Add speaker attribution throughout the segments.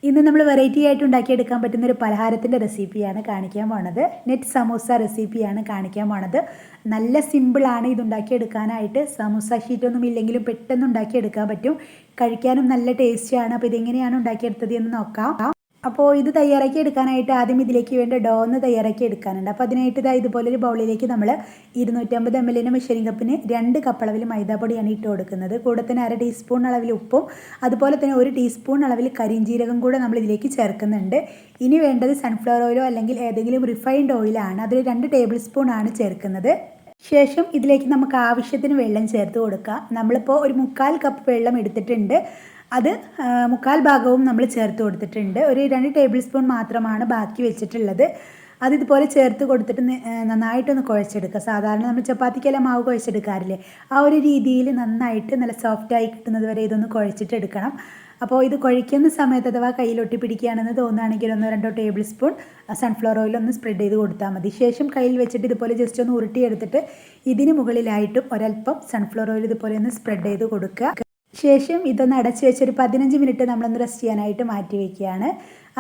Speaker 1: ഇന്ന് നമ്മൾ വെറൈറ്റി ആയിട്ട് ഉണ്ടാക്കിയെടുക്കാൻ പറ്റുന്ന ഒരു പലഹാരത്തിൻ്റെ റെസിപ്പിയാണ് കാണിക്കാൻ പോണത്. നെറ്റ് സമൂസ റെസിപ്പിയാണ് കാണിക്കാൻ പോണത്. നല്ല സിമ്പിളാണ് ഇത് ഉണ്ടാക്കിയെടുക്കാനായിട്ട്. സമൂസ ഷീറ്റൊന്നും ഇല്ലെങ്കിലും പെട്ടെന്ന് ഉണ്ടാക്കിയെടുക്കാൻ പറ്റും. കഴിക്കാനും നല്ല ടേസ്റ്റിയാണ്. അപ്പോൾ ഇതെങ്ങനെയാണ് ഉണ്ടാക്കിയെടുത്തത് എന്ന് നോക്കാം. അപ്പോൾ ഇത് തയ്യാറാക്കി എടുക്കാനായിട്ട് ആദ്യം ഇതിലേക്ക് വേണ്ട ഡോ ഒന്ന് തയ്യാറാക്കി എടുക്കാനുണ്ട്. അപ്പോൾ അതിനായിട്ട് ഇതുപോലൊരു ബൗളിലേക്ക് നമ്മൾ 250 ml മെഷറിംഗ് കപ്പിന് 2 കപ്പ് അളവിൽ മൈദാപ്പൊടിയാണ് ഇട്ട് കൊടുക്കുന്നത്. കൂടെ തന്നെ 1/2 ടീസ്പൂൺ അളവിൽ ഉപ്പും അതുപോലെ തന്നെ 1 ടീസ്പൂൺ അളവിൽ കരിഞ്ജീരകം കൂടെ നമ്മൾ ഇതിലേക്ക് ചേർക്കുന്നുണ്ട്. ഇനി വേണ്ടത് സൺഫ്ലവർ ഓയിലോ അല്ലെങ്കിൽ ഏതെങ്കിലും റിഫൈൻഡ് ഓയിലാണ്. അതിൽ 2 ടേബിൾ സ്പൂൺ ആണ് ചേർക്കുന്നത്. ശേഷം ഇതിലേക്ക് നമുക്ക് ആവശ്യത്തിന് വെള്ളം ചേർത്ത് കൊടുക്കാം. നമ്മളിപ്പോൾ ഒരു 1/4 കപ്പ് വെള്ളം എടുത്തിട്ടുണ്ട്. അത് 1/4 ഭാഗവും നമ്മൾ ചേർത്ത് കൊടുത്തിട്ടുണ്ട്. ഒരു 2 ടേബിൾ സ്പൂൺ മാത്രമാണ് ബാക്കി വെച്ചിട്ടുള്ളത്. അതിതുപോലെ ചേർത്ത് കൊടുത്തിട്ട് നന്നായിട്ടൊന്ന് കുഴച്ചെടുക്കുക. സാധാരണ നമ്മൾ ചപ്പാത്തിക്കെല്ലാം മാവ് കുഴച്ചെടുക്കാറില്ലേ, ആ ഒരു രീതിയിൽ നന്നായിട്ട് നല്ല സോഫ്റ്റായി കിട്ടുന്നത് വരെ ഇതൊന്ന് കുഴച്ചിട്ട് എടുക്കണം. അപ്പോൾ ഇത് കുഴയ്ക്കുന്ന സമയത്ത് അഥവാ കയ്യിലൊട്ടി പിടിക്കുകയാണെന്ന് തോന്നുകയാണെങ്കിൽ 1-2 ടേബിൾ സ്പൂൺ സൺഫ്ലവർ ഓയിൽ ഒന്ന് സ്പ്രെഡ് ചെയ്ത് കൊടുത്താൽ മതി. ശേഷം കയ്യിൽ വെച്ചിട്ട് ഇതുപോലെ ജസ്റ്റ് ഒന്ന് ഉരുട്ടിയെടുത്തിട്ട് ഇതിന് മുകളിലായിട്ടും ഒരല്പം സൺഫ്ലവർ ഓയിൽ ഇതുപോലെ ഒന്ന് സ്പ്രെഡ് ചെയ്ത് കൊടുക്കുക. ശേഷം ഇതൊന്ന് അടച്ച് വെച്ചൊരു 15 മിനിറ്റ് നമ്മളൊന്ന് റെസ്റ്റ് ചെയ്യാനായിട്ട് മാറ്റി വയ്ക്കുകയാണ്.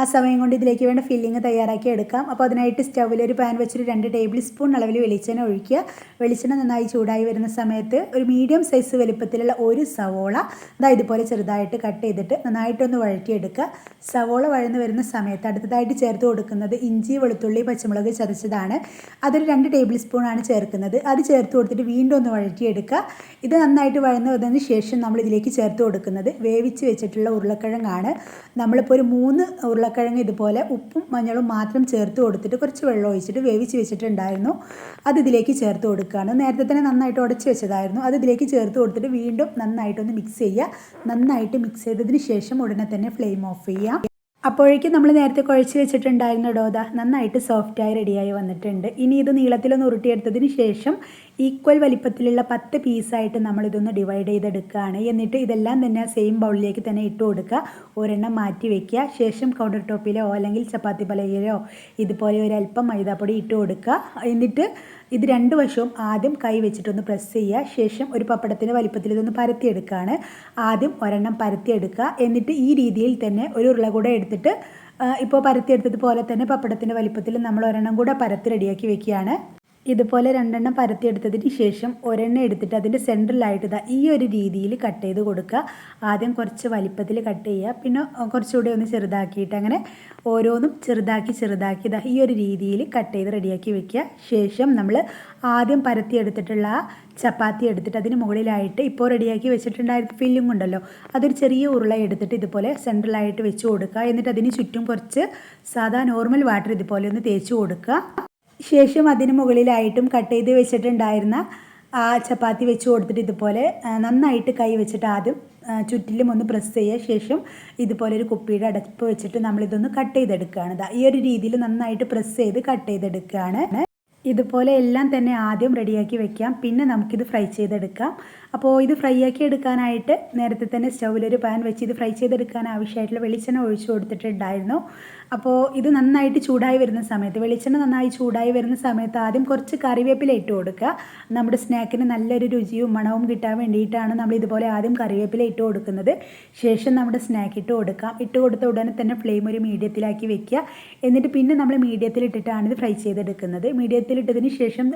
Speaker 1: ആ സമയം കൊണ്ട് ഇതിലേക്ക് വേണ്ട ഫില്ലിങ് തയ്യാറാക്കി എടുക്കാം. അപ്പോൾ അതിനായിട്ട് സ്റ്റൗവിൽ ഒരു പാൻ വെച്ചിട്ട് 2 ടേബിൾ സ്പൂൺ അളവിൽ വെളിച്ചെണ്ണ ഒഴിക്കുക. വെളിച്ചെണ്ണ നന്നായി ചൂടായി വരുന്ന സമയത്ത് ഒരു മീഡിയം സൈസ് വലുപ്പത്തിലുള്ള ഒരു സവോള ഇതുപോലെ ചെറുതായിട്ട് കട്ട് ചെയ്തിട്ട് നന്നായിട്ടൊന്ന് വഴറ്റിയെടുക്കുക. സവോള വഴന്ന് വരുന്ന സമയത്ത് അടുത്തതായിട്ട് ചേർത്ത് കൊടുക്കുന്നത് ഇഞ്ചി, വെളുത്തുള്ളി, പച്ചമുളക് ചതച്ചതാണ്. അതൊരു 2 ടേബിൾ സ്പൂൺ ആണ് ചേർക്കുന്നത്. അത് ചേർത്ത് കൊടുത്തിട്ട് വീണ്ടും ഒന്ന് വഴറ്റിയെടുക്കുക. ഇത് നന്നായിട്ട് വഴന്ന് വന്നതിന് ശേഷം നമ്മൾ ഇതിലേക്ക് ചേർത്ത് കൊടുക്കുന്നത് വേവിച്ച് വെച്ചിട്ടുള്ള ഉരുളക്കിഴങ്ങാണ്. നമ്മളിപ്പോൾ ഒരു 3 ഉരുളക്കിഴങ്ങ് ഇതുപോലെ ഉപ്പും മഞ്ഞളും മാത്രം ചേർത്ത് കൊടുത്തിട്ട് കുറച്ച് വെള്ളം ഒഴിച്ചിട്ട് വേവിച്ച് വെച്ചിട്ടുണ്ടായിരുന്നു. അത് ഇതിലേക്ക് ചേർത്ത് കൊടുക്കുകയാണ്. നേരത്തെ തന്നെ നന്നായിട്ട് ഉടച്ച് വെച്ചതായിരുന്നു. അത് ഇതിലേക്ക് ചേർത്ത് കൊടുത്തിട്ട് വീണ്ടും നന്നായിട്ടൊന്ന് മിക്സ് ചെയ്യുക. നന്നായിട്ട് മിക്സ് ചെയ്തതിന് ശേഷം ഉടനെ തന്നെ ഫ്ലെയിം ഓഫ് ചെയ്യാം. അപ്പോഴേക്കും നമ്മൾ നേരത്തെ കുഴച്ച് വെച്ചിട്ടുണ്ടായിരുന്ന ഡോദ നന്നായിട്ട് സോഫ്റ്റായി റെഡിയായി വന്നിട്ടുണ്ട്. ഇനി ഇത് നീളത്തിലൊന്ന് ഉരുട്ടിയെടുത്തതിന് ശേഷം ഈക്വൽ വലിപ്പത്തിലുള്ള 10 പീസായിട്ട് നമ്മളിതൊന്ന് ഡിവൈഡ് ചെയ്തെടുക്കുകയാണ്. എന്നിട്ട് ഇതെല്ലാം തന്നെ സെയിം ബൗളിലേക്ക് തന്നെ ഇട്ട് കൊടുക്കുക. ഒരെണ്ണം മാറ്റി വയ്ക്കുക. ശേഷം കൗണ്ടർ ടോപ്പിലോ അല്ലെങ്കിൽ ചപ്പാത്തി പലകയിലോ ഇതുപോലെ ഒരല്പം മൈദാപ്പൊടി ഇട്ട് കൊടുക്കുക. എന്നിട്ട് ഇത് 2 വശവും ആദ്യം കൈ വെച്ചിട്ടൊന്ന് പ്രസ് ചെയ്യുക. ശേഷം ഒരു പപ്പടത്തിൻ്റെ വലിപ്പത്തിൽ ഇതൊന്ന് പരത്തിയെടുക്കുകയാണ്. ആദ്യം ഒരെണ്ണം പരത്തിയെടുക്കുക. എന്നിട്ട് ഈ രീതിയിൽ തന്നെ ഒരു ഉരുള കൂടെ എടുത്തിട്ട് ഇപ്പോൾ പരത്തിയെടുത്തതുപോലെ തന്നെ പപ്പടത്തിൻ്റെ വലിപ്പത്തിൽ നമ്മൾ ഒരെണ്ണം കൂടെ പരത്തി റെഡിയാക്കി വെക്കുകയാണ്. ഇതുപോലെ 2 എണ്ണം പരത്തിയെടുത്തതിന് ശേഷം ഒരെണ്ണം എടുത്തിട്ട് അതിൻ്റെ സെൻറ്ററിലായിട്ട് ഈ ഒരു രീതിയിൽ കട്ട് ചെയ്ത് കൊടുക്കുക. ആദ്യം കുറച്ച് വലിപ്പത്തിൽ കട്ട് ചെയ്യുക, പിന്നെ കുറച്ചുകൂടി ഒന്ന് ചെറുതാക്കിയിട്ട് അങ്ങനെ ഓരോന്നും ചെറുതാക്കി ഈ ഒരു രീതിയിൽ കട്ട് ചെയ്ത് റെഡിയാക്കി വെക്കുക. ശേഷം നമ്മൾ ആദ്യം പരത്തിയെടുത്തിട്ടുള്ള ചപ്പാത്തി എടുത്തിട്ട് അതിന് മുകളിലായിട്ട് ഇപ്പോൾ റെഡിയാക്കി വെച്ചിട്ടുണ്ടായിരുന്ന ഫില്ലിംഗ് ഉണ്ടല്ലോ, അതൊരു ചെറിയ ഉരുള എടുത്തിട്ട് ഇതുപോലെ സെൻട്രലായിട്ട് വെച്ച് കൊടുക്കുക. എന്നിട്ട് അതിന് ചുറ്റും കുറച്ച് സാധാ നോർമൽ വാട്ടർ ഇതുപോലെ ഒന്ന് തേച്ച് കൊടുക്കുക. ശേഷം അതിന് മുകളിലായിട്ടും കട്ട് ചെയ്ത് വെച്ചിട്ടുണ്ടായിരുന്ന ആ ചപ്പാത്തി വെച്ച് കൊടുത്തിട്ട് ഇതുപോലെ നന്നായിട്ട് കൈ വെച്ചിട്ട് ആദ്യം ചുറ്റിലും ഒന്ന് പ്രസ് ചെയ്യുക. ശേഷം ഇതുപോലെ ഒരു കുപ്പിയുടെ അടപ്പ് വെച്ചിട്ട് നമ്മളിതൊന്ന് കട്ട് ചെയ്തെടുക്കുകയാണ്. ഈ ഒരു രീതിയിൽ നന്നായിട്ട് പ്രസ് ചെയ്ത് കട്ട് ചെയ്തെടുക്കുകയാണ്. ഇതുപോലെ എല്ലാം തന്നെ ആദ്യം റെഡിയാക്കി വെക്കാം. പിന്നെ നമുക്കിത് ഫ്രൈ ചെയ്തെടുക്കാം. അപ്പോൾ ഇത് ഫ്രൈ ആക്കി എടുക്കാനായിട്ട് നേരത്തെ തന്നെ സ്റ്റൗവിലൊരു പാൻ വെച്ച് ഇത് ഫ്രൈ ചെയ്തെടുക്കാൻ ആവശ്യമായിട്ടുള്ള വെളിച്ചെണ്ണ ഒഴിച്ചു കൊടുത്തിട്ടുണ്ടായിരുന്നു. അപ്പോൾ ഇത് നന്നായിട്ട് ചൂടായി വരുന്ന സമയത്ത് വെളിച്ചെണ്ണ നന്നായി ചൂടായി വരുന്ന സമയത്ത് ആദ്യം കുറച്ച് കറിവേപ്പില ഇട്ട് കൊടുക്കുക. നമ്മുടെ സ്നാക്കിന് നല്ലൊരു രുചിയും മണവും കിട്ടാൻ വേണ്ടിയിട്ടാണ് നമ്മൾ ഇതുപോലെ ആദ്യം കറിവേപ്പില ഇട്ട് കൊടുക്കുന്നത്. ശേഷം നമ്മുടെ സ്നാക്ക് ഇട്ട് കൊടുക്കാം. ഇട്ട് കൊടുത്ത ഉടനെ തന്നെ ഫ്ലെയിം ഒരു മീഡിയത്തിലാക്കി വെക്കുക. എന്നിട്ട് പിന്നെ നമ്മൾ മീഡിയത്തിലിട്ടിട്ടാണ് ഇത് ഫ്രൈ ചെയ്തെടുക്കുന്നത്. മീഡിയത്തിലിട്ടതിന് ശേഷം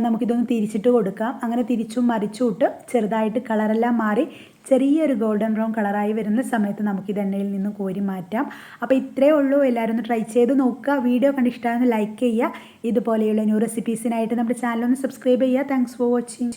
Speaker 1: നമുക്കിതൊന്ന് തിരിച്ചിട്ട് കൊടുക്കാം. അങ്ങനെ തിരിച്ചും മറിച്ചും ഇട്ട് ചെറുതായിട്ട് കളറെല്ലാം മാറി ചെറിയൊരു ഗോൾഡൻ ബ്രൗൺ കളറായി വരുന്ന സമയത്ത് നമുക്കിത് എണ്ണയിൽ നിന്ന് കോരി മാറ്റാം. അപ്പോൾ ഇത്രയേ ഉള്ളൂ. എല്ലാവരും ഒന്ന് ട്രൈ ചെയ്ത് നോക്കുക. വീഡിയോ കണ്ട് ഇഷ്ടമായെന്ന് ലൈക്ക് ചെയ്യുക. ഇതുപോലെയുള്ള ന്യൂ റെസിപ്പീസിനായിട്ട് നമ്മുടെ ചാനൽ ഒന്ന് സബ്സ്ക്രൈബ് ചെയ്യുക. Thanks for watching.